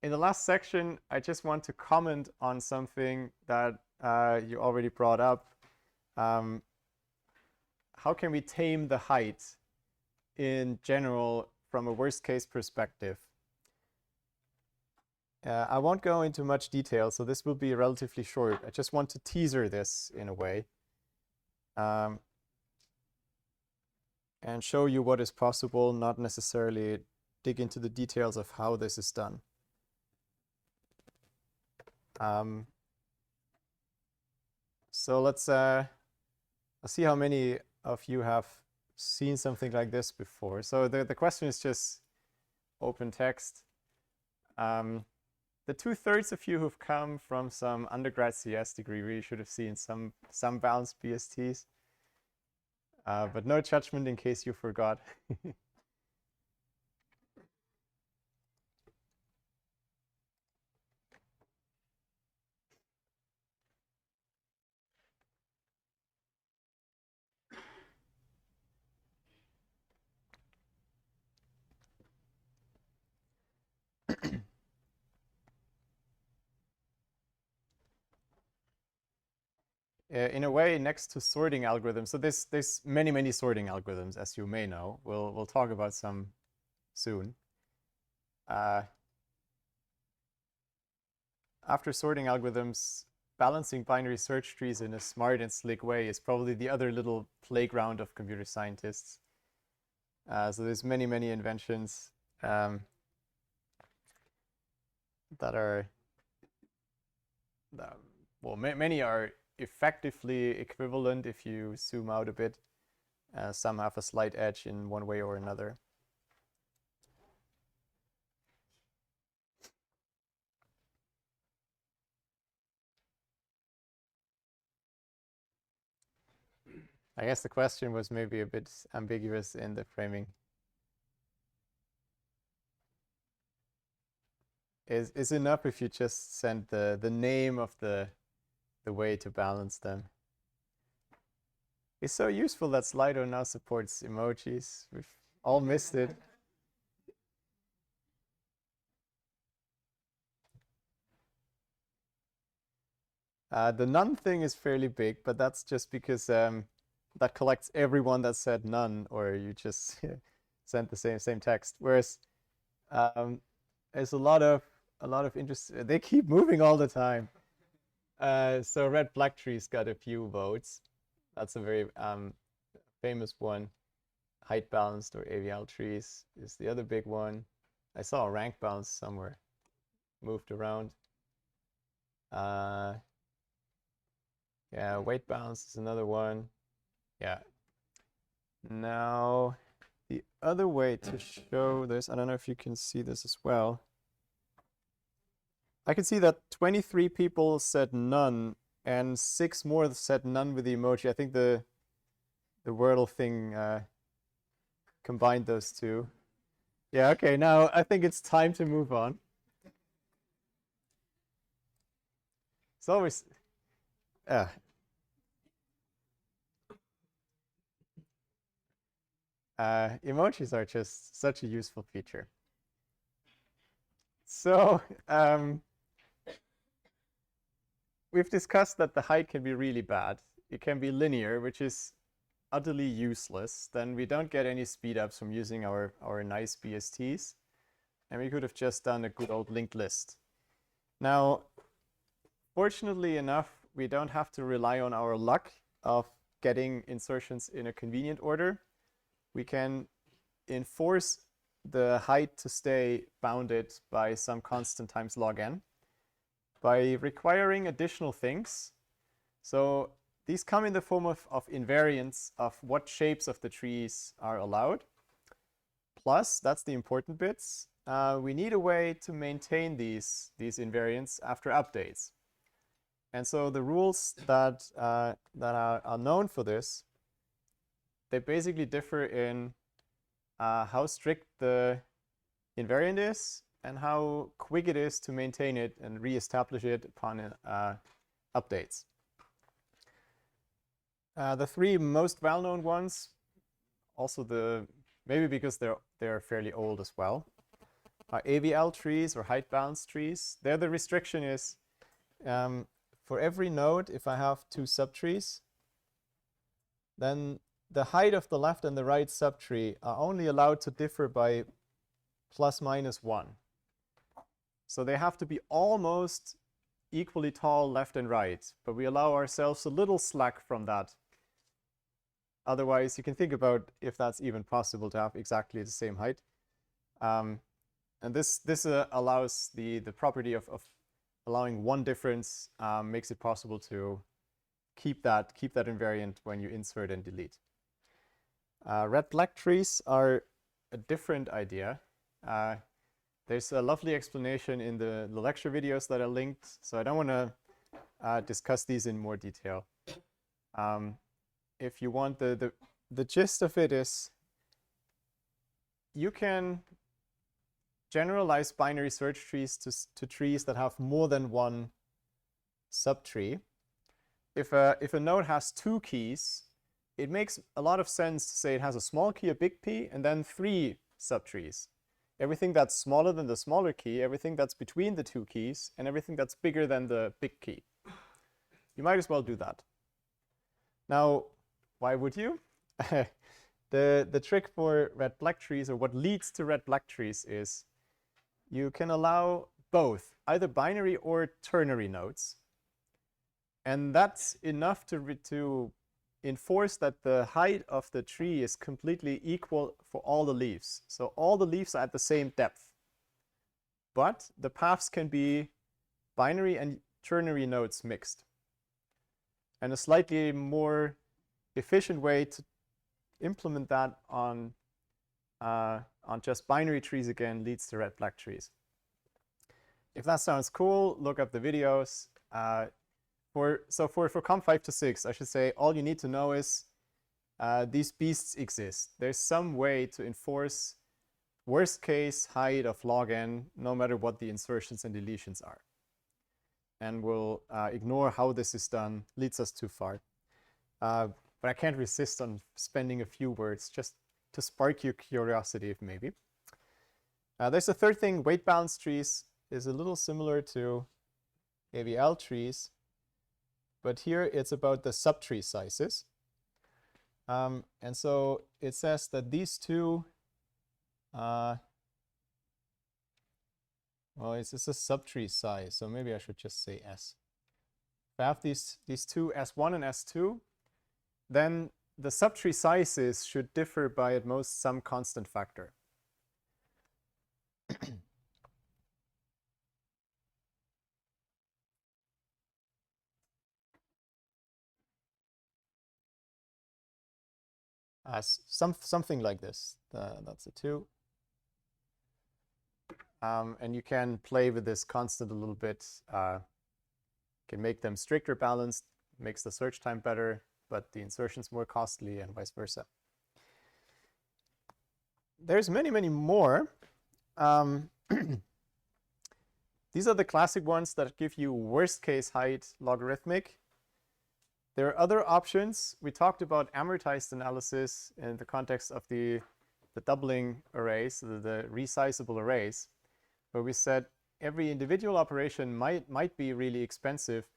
in the last section, I just want to comment on something that you already brought up. How can we tame the height in general from a worst case perspective? I won't go into much detail, so this will be relatively short. I just want to teaser this in a way and show you what is possible, not necessarily dig into the details of how this is done. So let's see how many of you have seen something like this before. So the question is just open text. The 2/3 of you who've come from some undergrad CS degree really should have seen some balanced BSTs. But no judgment in case you forgot. In a way, next to sorting algorithms, so there's many sorting algorithms, as you may know. We'll talk about some soon. After sorting algorithms, balancing binary search trees in a smart and slick way is probably the other little playground of computer scientists. So there's many inventions that are, well, many are effectively equivalent if you zoom out a bit. Some have a slight edge in one way or another. I guess the question was maybe a bit ambiguous in the framing. Is enough if you just send the name of the way to balance them. It's so useful that Slido now supports emojis. We've all missed it. The none thing is fairly big, but that's just because that collects everyone that said none, or you just sent the same text. Whereas there's a lot of interest. They keep moving all the time. So red black trees got a few votes. That's a very famous one. Height balanced or AVL trees is the other big one. I saw a rank balance somewhere moved around. Yeah, weight balance is another one. Yeah. Now, the other way to show this, I don't know if you can see this as well. I can see that 23 people said none and 6 more said none with the emoji. I think the Wordle thing combined those two. Yeah, okay, now I think it's time to move on. It's always emojis are just such a useful feature. So we've discussed that the height can be really bad. It can be linear, which is utterly useless. Then we don't get any speed ups from using our nice BSTs. And we could have just done a good old linked list. Now, fortunately enough, we don't have to rely on our luck of getting insertions in a convenient order. We can enforce the height to stay bounded by some constant times log n by requiring additional things. So these come in the form of invariants of what shapes of the trees are allowed. Plus, that's the important bits, we need a way to maintain these invariants after updates. And so the rules that are known for this, they basically differ in how strict the invariant is and how quick it is to maintain it and reestablish it upon updates. The 3 most well-known ones, also maybe because they're fairly old as well. AVL trees or height balanced trees. There the restriction is for every node, if I have two subtrees, then the height of the left and the right subtree are only allowed to differ by ±1. So they have to be almost equally tall left and right, but we allow ourselves a little slack from that. Otherwise, you can think about if that's even possible to have exactly the same height. And this allows the property of allowing one difference, makes it possible to keep that invariant when you insert and delete. Red-black trees are a different idea. There's a lovely explanation in the lecture videos that are linked, so I don't want to discuss these in more detail. If you want, the gist of it is you can generalize binary search trees to trees that have more than one subtree. If a node has two keys, it makes a lot of sense to say it has a small key, a big P, and then 3 subtrees. Everything that's smaller than the smaller key, everything that's between the two keys, and everything that's bigger than the big key. You might as well do that. Now, why would you? The trick for red-black trees, or what leads to red-black trees, is you can allow both, either binary or ternary nodes. And that's enough to enforce that the height of the tree is completely equal for all the leaves. So all the leaves are at the same depth. But the paths can be binary and ternary nodes mixed. And a slightly more efficient way to implement that on just binary trees again leads to red-black trees. If that sounds cool, look up the videos. For COMP526, I should say, all you need to know is these beasts exist. There's some way to enforce worst case height of log n, no matter what the insertions and deletions are. And we'll ignore how this is done, leads us too far. But I can't resist on spending a few words just to spark your curiosity, if maybe. There's a third thing. Weight balanced trees is a little similar to AVL trees, but here it's about the subtree sizes. And so it says that these two, well, it's a subtree size, so maybe I should just say S. If I have these two, S1 and S2, then the subtree sizes should differ by at most some constant factor. Something like this. That's a 2. And you can play with this constant a little bit. Can make them stricter balanced, makes the search time better, but the insertions more costly, and vice versa. There's many, many more. These are the classic ones that give you worst case height logarithmic. There are other options. We talked about amortized analysis in the context of the doubling arrays, the resizable arrays, where we said every individual operation might be really expensive,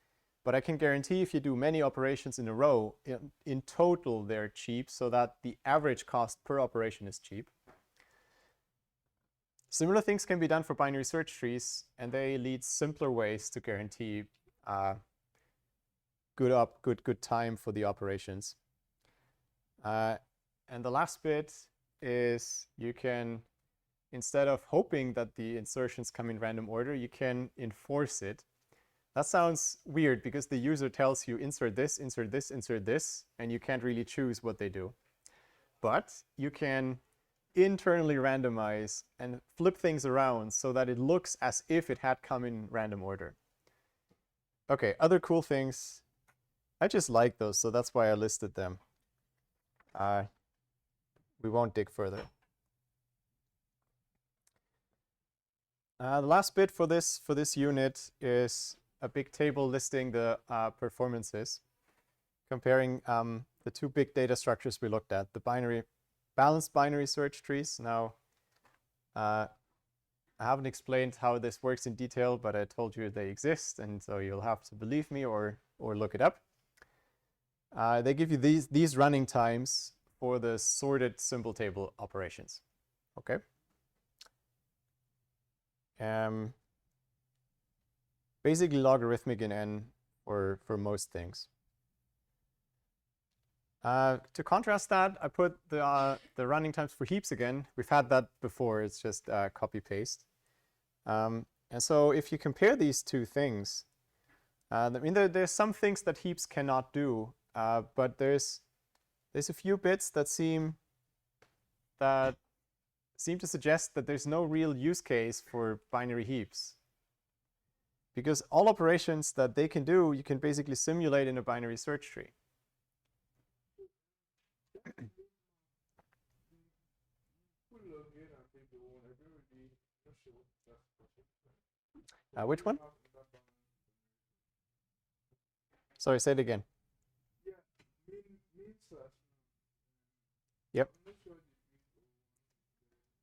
but I can guarantee if you do many operations in a row, in total they're cheap, so that the average cost per operation is cheap. Similar things can be done for binary search trees, and they lead simpler ways to guarantee good time for the operations. And the last bit is you can, instead of hoping that the insertions come in random order, you can enforce it. That sounds weird because the user tells you insert this, insert this, insert this, and you can't really choose what they do. But you can internally randomize and flip things around so that it looks as if it had come in random order. Okay, other cool things. I just like those, so that's why I listed them. We won't dig further. The last bit for this unit is a big table listing the performances, comparing the two big data structures we looked at, the balanced binary search trees. Now, I I haven't explained how this works in detail, but I told you they exist, and so you'll have to believe me or look it up. They give you these running times for the sorted symbol table operations. Okay. Basically logarithmic in n for most things. To contrast that, I put the running times for heaps again. We've had that before. It's just copy paste. And so if you compare these two things, I mean, there's some things that heaps cannot do, but there's a few bits that seem to suggest that there's no real use case for binary heaps. Because all operations that they can do, you can basically simulate in a binary search tree. Which one? Sorry, say it again. Yep.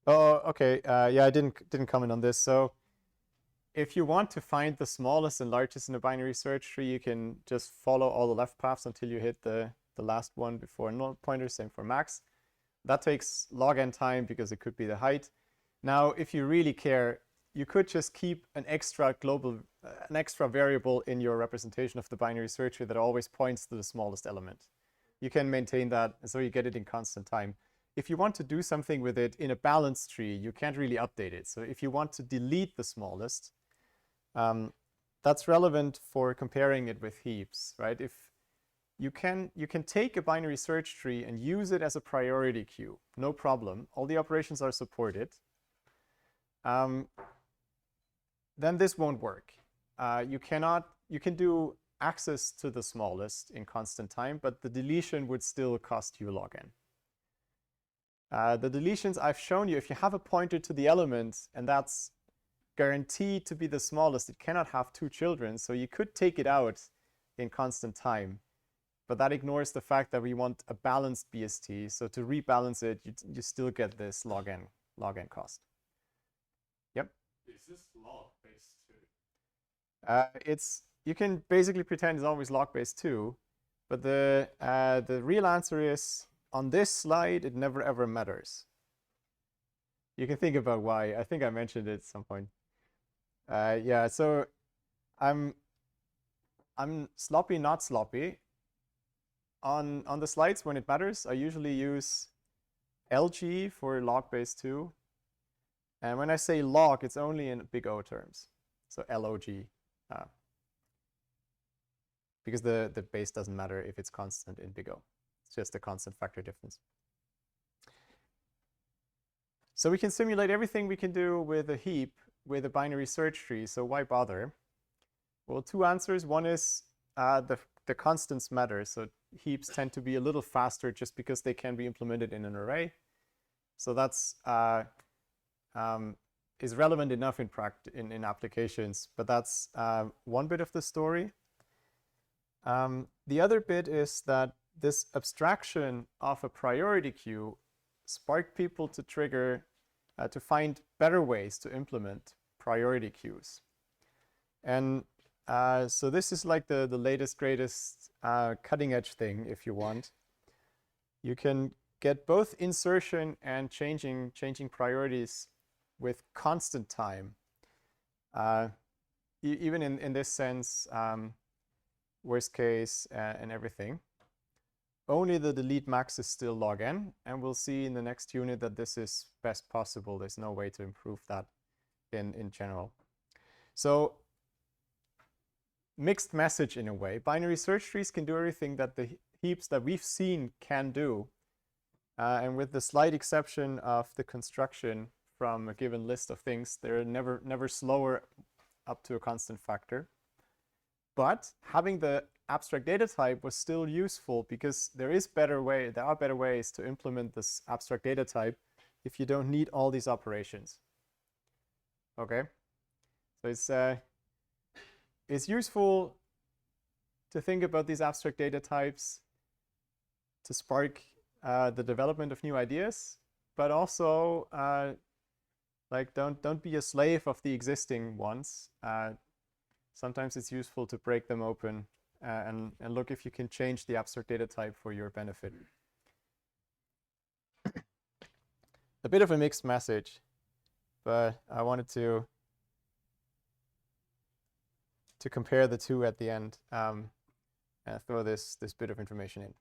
Oh, okay. Yeah, I didn't comment on this. So if you want to find the smallest and largest in a binary search tree, you can just follow all the left paths until you hit the last one before null pointer. Same for max. That takes log n time because it could be the height. Now, if you really care, you could just keep an extra variable in your representation of the binary search tree that always points to the smallest element. You can maintain that, so you get it in constant time. If you want to do something with it in a balanced tree, you can't really update it. So if you want to delete the smallest, that's relevant for comparing it with heaps, right? If you can take a binary search tree and use it as a priority queue, no problem. All the operations are supported. Then this won't work. You can do access to the smallest in constant time, but the deletion would still cost you log n. The deletions I've shown you, if you have a pointer to the element and that's guaranteed to be the smallest, it cannot have two children, so you could take it out in constant time. But that ignores the fact that we want a balanced BST, so to rebalance it, you still get this log n cost. Yep. Is this log-based too? You can basically pretend it's always log-based too, but the real answer is, on this slide, it never ever matters. You can think about why. I think I mentioned it at some point. Yeah, so I'm sloppy, not sloppy. On the slides, when it matters, I usually use LG for log-based 2. And when I say log, it's only in big O terms. So log. Because the base doesn't matter if it's constant in big O. It's just a constant factor difference. So we can simulate everything we can do with a heap with a binary search tree. So why bother? Well, two answers. One is the constants matter. So heaps tend to be a little faster just because they can be implemented in an array. So that's is relevant enough in applications, but that's one bit of the story. The other bit is that this abstraction of a priority queue sparked people to trigger, to find better ways to implement priority queues. And so this is like the latest, greatest cutting edge thing, if you want. You can get both insertion and changing priorities with constant time. Even in this sense, worst case and everything. Only the delete max is still log n, and we'll see in the next unit that this is best possible. There's no way to improve that in general. So mixed message in a way. Binary search trees can do everything that the heaps that we've seen can do. And with the slight exception of the construction from a given list of things, they're never slower up to a constant factor. But having the abstract data type was still useful because there are better ways to implement this abstract data type if you don't need all these operations. Okay, so it's useful to think about these abstract data types to spark the development of new ideas, but also Like, don't be a slave of the existing ones. Sometimes it's useful to break them open and look if you can change the abstract data type for your benefit. A bit of a mixed message, but I wanted to compare the two at the end and throw this bit of information in.